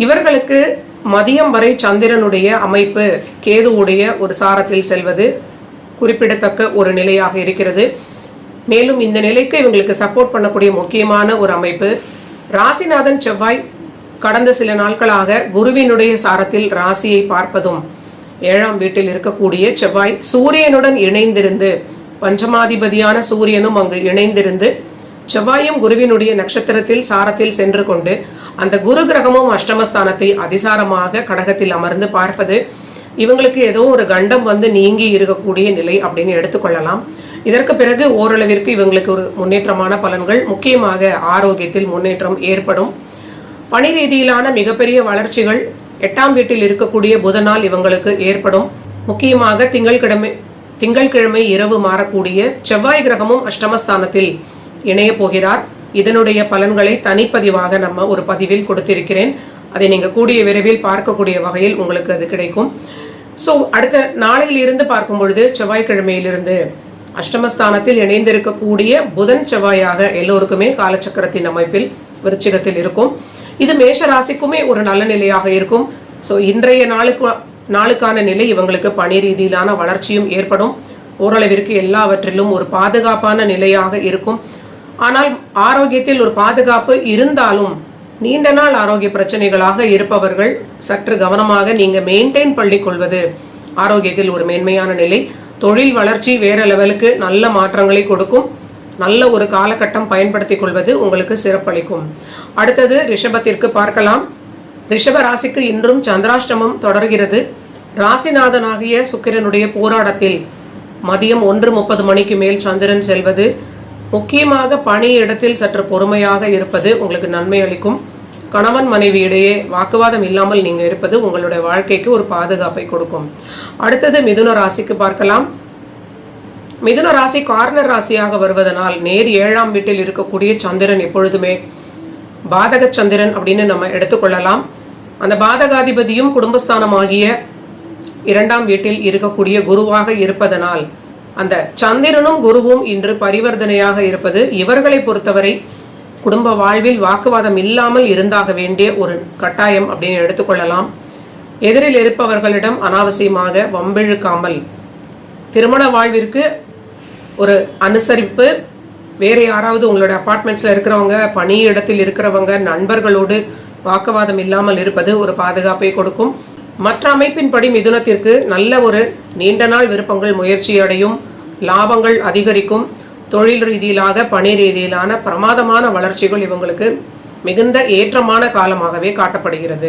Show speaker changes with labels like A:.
A: இவர்களுக்கு மதியம் வரை சந்திரனுடைய அமைப்பு கேதுவுடைய ஒரு சாரத்தில் செல்வது குறிப்பிடத்தக்க ஒரு நிலையாக இருக்கிறது. மேலும் இந்த நிலைக்கு இவங்களுக்கு சப்போர்ட் பண்ணக்கூடிய முக்கியமான ஒரு அமைப்பு ராசிநாதன் செவ்வாய் கடந்த சில நாட்களாக குருவினுடைய சாரத்தில் ராசியை பார்ப்பதும் 7ஆம் வீட்டில் இருக்கக்கூடிய செவ்வாய் சூரியனுடன் இணைந்திருந்து பஞ்சமாதிபதியான சூரியனும் அங்கு இணைந்திருந்து செவ்வாயும் குருவினுடைய நட்சத்திரத்தில் சாரத்தில் சென்று கொண்டு அந்த குரு கிரகமும் அஷ்டமஸ்தானத்தை அதிசாரமாக கடகத்தில் அமர்ந்து பார்ப்பது இவங்களுக்கு ஏதோ ஒரு கண்டம் வந்து நீங்கி இருக்கக்கூடிய நிலை அப்படின்னு எடுத்துக்கொள்ளலாம். இதற்கு பிறகு ஓரளவிற்கு இவங்களுக்கு ஒரு முன்னேற்றமான பலன்கள், முக்கியமாக ஆரோக்கியத்தில் முன்னேற்றம் ஏற்படும். பணி ரீதியிலான மிகப்பெரிய வளர்ச்சிகள் 8ஆம் வீட்டில் இருக்கக்கூடிய புதனால் இவங்களுக்கு ஏற்படும். முக்கியமாக திங்கள்கிழமை இரவு மாறக்கூடிய செவ்வாய் கிரகமும் அஷ்டமஸ்தானத்தில் இணைய போகிறார். இதனுடைய பலன்களை தனிப்பதிவாக நம்ம ஒரு பதிவில் கொடுத்திருக்கிறேன். அதை நீங்க கூடிய விரைவில் பார்க்கக்கூடிய வகையில் உங்களுக்கு அது கிடைக்கும். சோ அடுத்த நாளையில் இருந்து பார்க்கும் பொழுது செவ்வாய்க்கிழமையிலிருந்து அஷ்டமஸ்தானத்தில் இணைந்திருக்கக்கூடிய புதன் செவ்வாயாக எல்லோருக்குமே காலச்சக்கரத்தின் அமைப்பில் விருச்சிகத்தில் இருக்கும். இது மேஷ ராசிக்குமே ஒரு நல்ல நிலையாக இருக்கும். சோ இன்றைய நாளுக்கான நிலை இவங்களுக்கு பணி ரீதியிலான வளர்ச்சியும் ஏற்படும். ஓரளவிற்கு எல்லாவற்றிலும் ஒரு பாதுகாப்பான நிலையாக இருக்கும். ஆனால் ஆரோக்கியத்தில் ஒரு பாதுகாப்பு இருந்தாலும் நீண்ட நாள் ஆரோக்கிய பிரச்சனைகளாக இருப்பவர்கள் சற்று கவனமாக நீங்க மெயின்டைன் பண்ணி கொள்வது ஆரோக்கியத்தில் ஒரு மேன்மையான நிலை. தொழில் வளர்ச்சி வேற லெவலுக்கு நல்ல மாற்றங்களை கொடுக்கும். நல்ல ஒரு காலகட்டம் பயன்படுத்திக் கொள்வது உங்களுக்கு சிறப்பளிக்கும். அடுத்தது ரிஷபத்திற்கு பார்க்கலாம். ரிஷப ராசிக்கு இன்றும் சந்திராஷ்டமம் தொடர்கிறது. ராசிநாதனாகிய சுக்கிரனுடைய போராட்டத்தில் மதியம் 1:30 மணிக்கு மேல் சந்திரன் செல்வது, முக்கியமாக பணி இடத்தில் சற்று பொறுமையாக இருப்பது உங்களுக்கு நன்மை அளிக்கும். கணவன் மனைவி இடையே வாக்குவாதம் இல்லாமல் நீங்க இருப்பது உங்களுடைய வாழ்க்கைக்கு ஒரு பாதுகாப்பை கொடுக்கும். அடுத்தது மிதுன ராசிக்கு பார்க்கலாம். மிதுன ராசி கார்னர் ராசியாக வருவதனால் நேர் 7ஆம் வீட்டில் இருக்கக்கூடிய சந்திரன் எப்பொழுதுமே பாதக சந்திரன் அப்படின்னு நம்ம எடுத்துக்கொள்ளலாம். அந்த பாதகாதிபதியும் குடும்பஸ்தானமாகிய 2ஆம் வீட்டில் இருக்கக்கூடிய குருவாக இருப்பதனால் அந்த சந்திரனும் குருவும் இன்று பரிவர்த்தனையாக இருப்பது இவர்களை பொறுத்தவரை குடும்ப வாழ்வில் வாக்குவாதம் இல்லாமல் இருந்தாக வேண்டிய ஒரு கட்டாயம் அப்படின்னு எடுத்துக்கொள்ளலாம். எதிரில் இருப்பவர்களிடம் அனாவசியமாக வம்பிழுக்காமல் திருமண வாழ்விற்கு ஒரு அனுசரிப்பு, வேற யாராவது உங்களோட அபார்ட்மெண்ட்ஸ்ல இருக்கிறவங்க, பணி இடத்தில் இருக்கிறவங்க, நண்பர்களோடு வாக்குவாதம் இல்லாமல் இருப்பது ஒரு பாதுகாப்பை கொடுக்கும். மற்ற அமைப்பின்படி மிதுனத்திற்கு நல்ல ஒரு நீண்ட நாள் விருப்பங்கள் முயற்சி அடையும், லாபங்கள் அதிகரிக்கும். தொழில் ரீதியிலாக பணி ரீதியிலான பிரமாதமான வளர்ச்சிகள் இவங்களுக்கு மிகுந்த ஏற்றமான காலமாகவே காட்டப்படுகிறது.